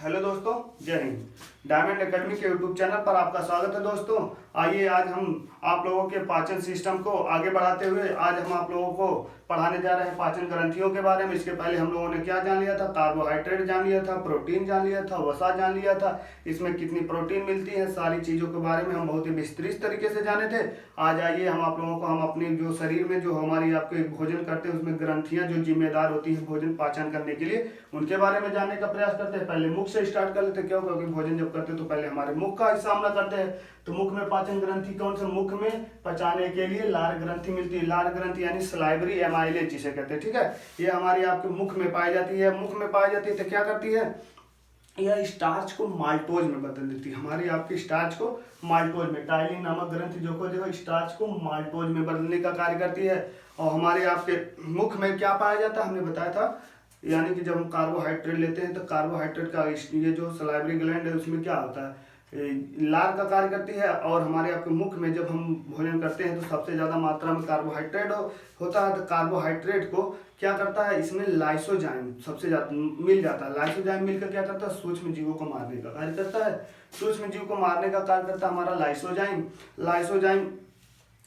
Hello दोस्तों, जय Hind. Diamond academy के यूट्यूब चैनल पर आपका स्वागत है दोस्तों। आइए आज हम आप लोगों के पाचन सिस्टम को आगे बढ़ाते हुए आज हम आप लोगों को पढ़ाने जा रहे हैं पाचन ग्रंथियों के बारे में। इसके पहले हम लोगों ने क्या जान लिया था? कार्बोहाइड्रेट जान लिया था, प्रोटीन जान लिया था, वसा जान लिया था, इसमें कितनी प्रोटीन मिलती है, सारी चीज़ों के बारे में हम बहुत ही विस्तृत तरीके से जाने थे। आज आइए हम आप लोगों को हम अपने जो शरीर में जो हमारी आपके भोजन करते हैं उसमें ग्रंथियाँ जो जिम्मेदार होती है भोजन पाचन करने के लिए, उनके बारे में जानने का प्रयास करते हैं। पहले मुख से स्टार्ट कर लेते हैं। क्यों? क्योंकि भोजन जब करते हैं तो पहले हमारे मुख का सामना करते हैं। तो मुख में पाचन ग्रंथि कौन सा? मुख में पचाने के लिए लार ग्रंथि मिलती है। लार ग्रंथि यानी सलाइवरी एमाइलेज जिसे कहते हैं, ठीक है। ये हमारी आपके मुख में पाई जाती है। मुख में पाई जाती है तो क्या करती है? यह स्टार्च को माल्टोज में बदल देती है। हमारी आपकी स्टार्च को माल्टोज में, टाइलिन नामक ग्रंथि जो को देखो स्टार्च को माल्टोज में बदलने का कार्य करती है। और हमारे आपके मुख में क्या पाया जाता है? हमने बताया था, यानी कि जब हम कार्बोहाइड्रेट लेते हैं तो कार्बोहाइड्रेट का ये जो सलाइवरी ग्लैंड है उसमें क्या होता है? लार का कार्य करती है। और हमारे आपके मुख में जब हम भोजन करते हैं तो सबसे ज़्यादा मात्रा में कार्बोहाइड्रेट होता है। तो कार्बोहाइड्रेट को क्या करता है? इसमें लाइसोजाइम सबसे ज़्यादा मिल जाता है। लाइसोजाइम मिलकर क्या करता है? सूक्ष्म जीवों को मारने का कार्य करता है। सूक्ष्म जीव को मारने का कार्य करता है हमारा लाइसोजाइम। लाइसोजाइम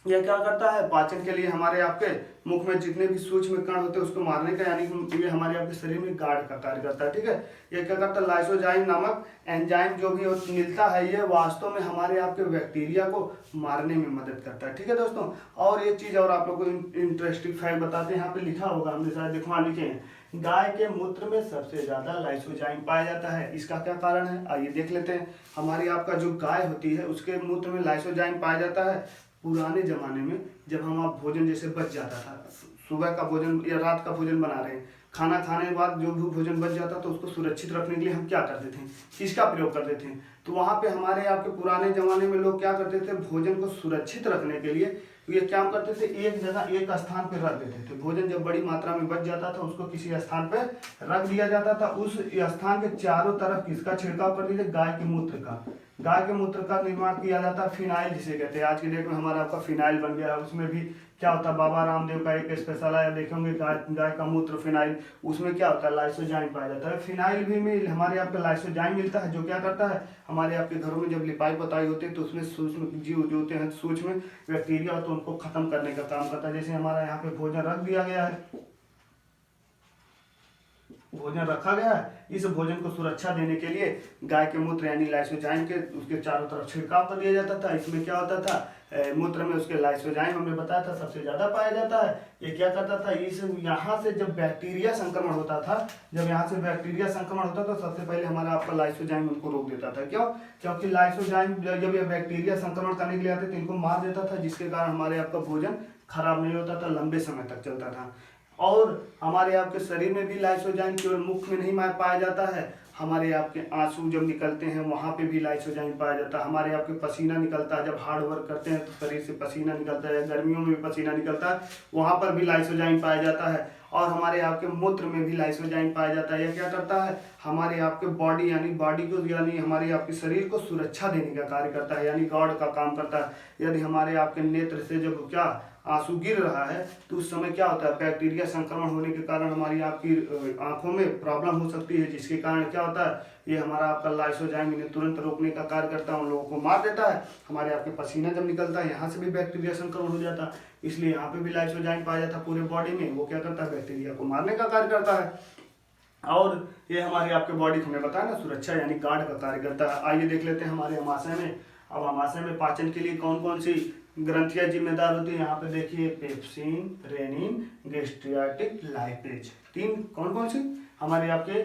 यह क्या करता है? पाचन के लिए हमारे आपके मुख में जितने भी सूक्ष्म कण होते हैं उसको मारने का, यानी कि ये हमारे आपके शरीर में गार्ड का कार्य करता है, ठीक है। ये क्या करता है? लाइसोजाइम नामक एंजाइम जो भी मिलता है ये वास्तव में हमारे आपके बैक्टीरिया को मारने में मदद करता है, ठीक है दोस्तों। और एक चीज और आप लोगों को इंटरेस्टिंग फैक्ट बताते हैं। यहाँ पे लिखा होगा, हमने शायद दिखवा लिखे हैं, गाय के मूत्र में सबसे ज्यादा लाइसोजाइम पाया जाता है। इसका क्या कारण है? आइए देख लेते हैं। हमारी आपका जो गाय होती है उसके मूत्र में लाइसोजाइम पाया जाता है। पुराने जमाने में जब हम आप भोजन जैसे बच जाता था, सुबह का भोजन या रात का भोजन बना रहे हैं, खाना खाने के बाद जो भी भोजन बच जाता तो उसको सुरक्षित रखने के लिए हम क्या करते थे? किसका प्रयोग करते थे? तो वहाँ पे हमारे आपके पुराने जमाने में लोग क्या करते थे? भोजन को सुरक्षित रखने के लिए ये क्या करते थे? एक जगह एक स्थान पर रख देते थे। भोजन जब बड़ी मात्रा में बच जाता था उसको किसी स्थान पर रख दिया जाता था। उस स्थान के चारों तरफ किसका छिड़काव कर देते? गाय के मूत्र का। गाय के मूत्र का निर्माण किया जाता है फिनाइल जिसे कहते हैं। आज की डेट में हमारा आपका फिनाइल बन गया है। उसमें भी क्या होता है? बाबा रामदेव का एक स्पेशल आया देखेंगे, गाय का मूत्र फिनाइल। उसमें क्या होता है? लाइसोजाइम पाया जाता है। फिनाइल भी में हमारे आपका लाइसोजाइम मिलता है, जो क्या करता है? हमारे आपके घरों में जब लिपाई पोताई होती है तो उसमें सूक्ष्म जीव जो होते हैं, सूक्ष्म बैक्टीरिया तो उनको खत्म करने का काम करता है। जैसे हमारा यहाँ पे भोजन रख दिया गया है, भोजन रखा गया है, इस भोजन को सुरक्षा देने के लिए गाय के मूत्र यानी लाइसोजाइम के उसके चारों तरफ छिड़काव कर दिया जाता था। इसमें क्या होता था? मूत्र में उसके लाइसोजाइम हमने बताया था सबसे ज्यादा पाया जाता है। ये क्या करता था? इस यहाँ से जब बैक्टीरिया संक्रमण होता था, जब यहाँ से बैक्टीरिया संक्रमण होता था सबसे पहले हमारा आपका लाइसोजाइम उनको रोक देता था। क्यों? क्योंकि लाइसोजाइम जब ये बैक्टीरिया संक्रमण करने के लिए आते थे इनको मार देता था, जिसके कारण हमारे आपका भोजन खराब नहीं होता था, लंबे समय तक चलता था। और हमारे आपके शरीर में भी लाइसोजाइम केवल मुख में नहीं पाया जाता है, हमारे आपके आंसू जब निकलते हैं वहाँ पे भी लाइसोजाइम पाया जाता है। हमारे आपके पसीना निकलता है, जब हार्ड वर्क करते हैं तो शरीर से पसीना निकलता है, गर्मियों में भी पसीना निकलता है, वहाँ पर भी लाइसोजाइम पाया जाता है। और हमारे आपके मूत्र में भी लाइसोजाइम पाया जाता है। यह क्या करता है? हमारे आपके बॉडी को यानी हमारे आपके शरीर को सुरक्षा देने का कार्य करता है, यानी गार्ड का काम करता है। यदि हमारे आपके नेत्र से जब क्या आंसू गिर रहा है तो उस समय क्या होता है? बैक्टीरिया संक्रमण होने के कारण हमारी आपकी आंखों में प्रॉब्लम हो सकती है, जिसके कारण क्या होता है? ये हमारा आपका लाइसोजाइम इन्हें तुरंत रोकने का कार्य करता है, उन लोगों को मार देता है। हमारे आपके पसीना जब निकलता है यहाँ से भी बैक्टीरिया संक्रमण हो जाता है, इसलिए यहाँ पे भी लाइसोजाइम पाया जाता है पूरे बॉडी में। वो क्या करता है? बैक्टीरिया को मारने का कार्य करता है। और ये हमारे आपके बॉडी को, हमें बताया ना, सुरक्षा यानी गार्ड का कार्य करता है। आइए देख लेते हैं हमारे अमाशय में। अब अमाशय में पाचन के लिए कौन कौन सी ग्रंथियां जिम्मेदार होती है? यहाँ पे देखिए, पेप्सिन, रेनिन, गैस्ट्रियाटिक, लाइपेज। तीन कौन कौन सी हमारे आपके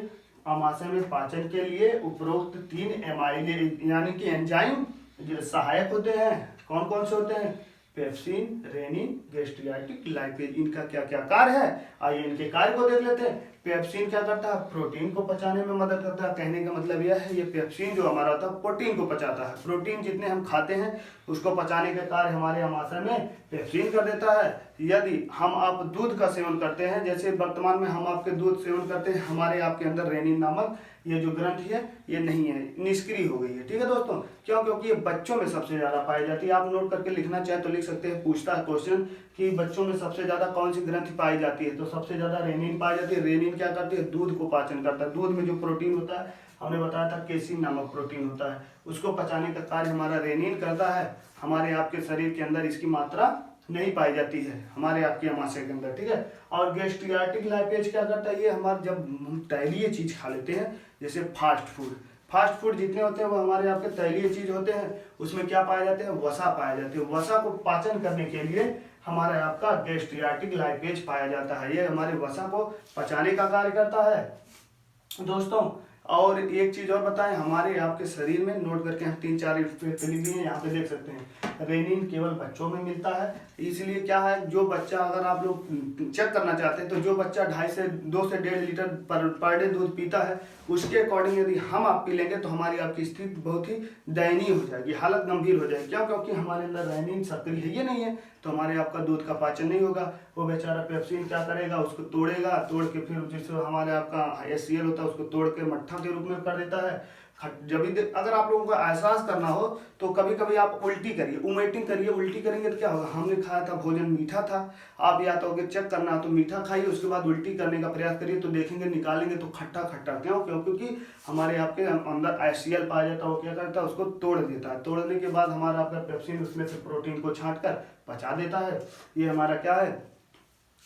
अमाशय में पाचन के लिए उपरोक्त तीन एमाइलेज यानी कि एंजाइम जो सहायक होते हैं, कौन कौन से होते हैं? Pepsin, rennin, gastric, lipase. इनका क्या क्या कार्य है? आइए इनके कार्य को देख लेते हैं। पेप्सिन क्या करता है? प्रोटीन को पचाने में मदद करता है। कहने का मतलब यह है, ये पेप्सिन जो हमारा होता है प्रोटीन को पचाता है। प्रोटीन जितने हम खाते हैं उसको पचाने का कार्य हमारे अमाशय में पेप्सिन कर देता है। यदि हम आप दूध का सेवन करते हैं, जैसे वर्तमान में हम आपके दूध सेवन करते हैं, हमारे आपके अंदर रेनिन नामक ये जो ग्रंथि है ये नहीं है, निष्क्रिय हो गई है। ठीक है दोस्तों, क्यों? क्योंकि ये बच्चों में सबसे ज्यादा पाई जाती है। आप नोट करके लिखना चाहें तो लिख सकते हैं, पूछता है क्वेश्चन कि बच्चों में सबसे ज्यादा कौन सी ग्रंथि पाई जाती है, तो सबसे ज्यादा रेनिन पाई जाती है। रेनिन क्या करती है? दूध को पाचन करता है। दूध में जो प्रोटीन होता है, हमने बताया था केसिन नामक प्रोटीन होता है, उसको पचाने का कार्य हमारा रेनिन करता है। हमारे आपके शरीर के अंदर इसकी मात्रा नहीं पाई जाती है हमारे आपके आमाशय के अंदर। ठीक है, और गैस्ट्रियाटिक लाइपेज क्या करता है? ये हमारे जब हम तैलीय चीज खा लेते हैं, जैसे फास्ट फूड जितने होते हैं वो हमारे आपके तैलीय चीज होते हैं, उसमें क्या पाए जाते हैं? वसा पाए जाते हैं। वसा को पाचन करने के लिए हमारा आपका गैस्ट्रियाटिक लाइपेज पाया जाता है। ये हमारे वसा को पचाने का कार्य करता है दोस्तों। और एक चीज और बताएं, हमारे आपके शरीर में नोट करके हम 3-4 लिख लिए हैं, यहाँ पे देख सकते हैं। रेनिन केवल बच्चों में मिलता है, इसलिए क्या है, जो बच्चा, अगर आप लोग चेक करना चाहते हैं तो जो बच्चा 2 से 1.5 लीटर पर डे दूध पीता है, उसके अकॉर्डिंग यदि हम आप पी लेंगे तो हमारी आपकी स्थिति बहुत ही दयनीय हो जाएगी, हालत गंभीर हो जाएगी। क्यों? क्योंकि हमारे अंदर रेनिन सक्रिय है, ये नहीं है, तो हमारे आपका दूध का पाचन नहीं होगा। वो बेचारा पेप्सिन क्या करेगा? उसको तोड़ेगा, तोड़ के फिर जिससे हमारे आपका HCl होता है उसको तोड़ के मट्ठा के रूप में कर देता है। जब भी अगर आप लोगों को एहसास करना हो तो कभी कभी आप उल्टी करिए, वोमिटिंग करिए। उल्टी करेंगे तो क्या होगा? हमने खाया था भोजन मीठा था, आप या तो अगर चेक करना हो तो मीठा खाइए, उसके बाद उल्टी करने का प्रयास करिए, तो देखेंगे निकालेंगे तो खट्टा खट्टा। क्यों? क्योंकि हमारे आपके अंदर HCl पाया जाता है, वो क्या करता है? उसको तोड़ देता है। तोड़ने के बाद हमारा आपका पेप्सिन उसमें से प्रोटीन को छांट कर पचा देता है। ये हमारा क्या है?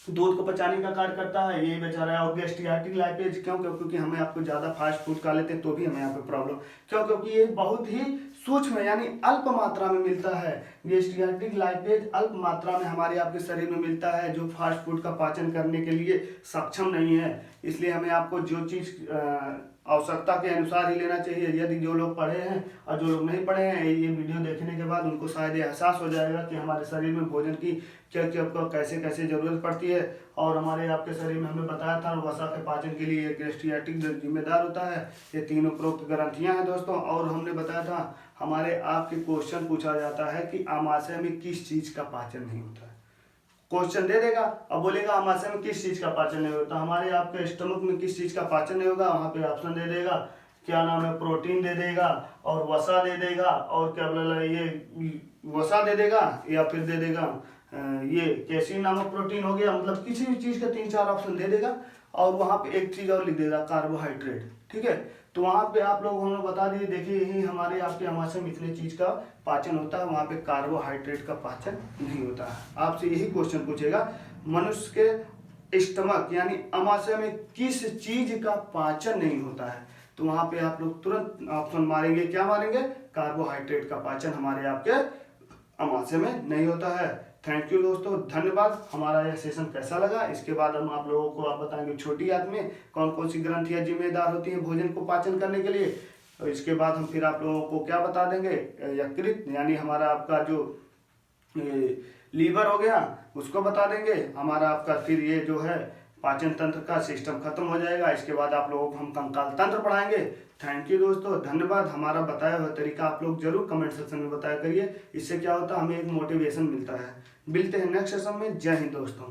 दूध को पचाने का कार्य करता है, ये बेचारा। और गैस्ट्रियाटिक लाइपेज क्यों? क्योंकि हमें आपको ज्यादा फास्ट फूड खा लेते हैं तो भी हमें यहाँ पे प्रॉब्लम। क्यों? क्योंकि ये बहुत ही सूक्ष्म यानी अल्प मात्रा में मिलता है। गैस्ट्रियाटिक लाइपेज अल्प मात्रा में हमारे आपके शरीर में मिलता है, जो फास्ट फूड का पाचन करने के लिए सक्षम नहीं है। इसलिए हमें आपको जो चीज आवश्यकता के अनुसार ही लेना चाहिए। यदि जो लोग पढ़े हैं और जो लोग नहीं पढ़े हैं, ये वीडियो देखने के बाद उनको शायद एहसास हो जाएगा कि हमारे शरीर में भोजन की क्या क्या कैसे कैसे जरूरत पड़ती है। और हमारे आपके शरीर में हमने बताया था वसा के पाचन के लिए गैस्ट्रियाटिक जिम्मेदार होता है। ये तीनों उपरोक्त ग्रंथियां हैं दोस्तों। और हमने बताया था हमारे आपके क्वेश्चन पूछा जाता है कि आमाशय में किस चीज का पाचन नहीं होता है। क्वेश्चन दे देगा और बोलेगा आमाशय में किस चीज का पाचन नहीं होता, हमारे आपके स्टमक में किस चीज का पाचन नहीं होगा, वहां पे ऑप्शन दे देगा, क्या नाम है, प्रोटीन दे देगा और वसा दे देगा, और क्या बोला ये वसा दे देगा, या फिर दे देगा ये कैसीन नामक प्रोटीन हो गया। मतलब किसी भी चीज का 3-4 ऑप्शन दे देगा। और वहां पे एक चीज और लिख देगा, कार्बोहाइड्रेट। ठीक है, तो वहां पे आप लोग हमें बता दिए, देखिए यही हमारे आपके आमाशय में इतने चीज का पाचन होता है, वहां पे कार्बोहाइड्रेट का पाचन नहीं होता है। आपसे यही क्वेश्चन पूछेगा, मनुष्य के स्टमक यानी आमाशय में किस चीज का पाचन नहीं होता है, तो वहां पे आप लोग तुरंत ऑप्शन मारेंगे, क्या मारेंगे? कार्बोहाइड्रेट का पाचन हमारे आपके आमाशय में नहीं होता है। थैंक यू दोस्तों, धन्यवाद। हमारा यह सेशन कैसा लगा, इसके बाद हम आप लोगों को आप बताएंगे छोटी आंत में कौन कौन सी ग्रंथियां जिम्मेदार होती हैं भोजन को पाचन करने के लिए। और इसके बाद हम फिर आप लोगों को क्या बता देंगे, यकृत यानी हमारा आपका जो लीवर हो गया उसको बता देंगे। हमारा आपका फिर ये जो है पाचन तंत्र का सिस्टम खत्म हो जाएगा। इसके बाद आप लोगों को हम कंकाल तंत्र पढ़ाएंगे। थैंक यू दोस्तों, धन्यवाद। हमारा बताया हुआ तरीका आप लोग जरूर कमेंट सेक्शन में बताया करिए, इससे क्या होता है हमें एक मोटिवेशन मिलता है। मिलते हैं नेक्स्ट सेशन में। जय हिंद दोस्तों।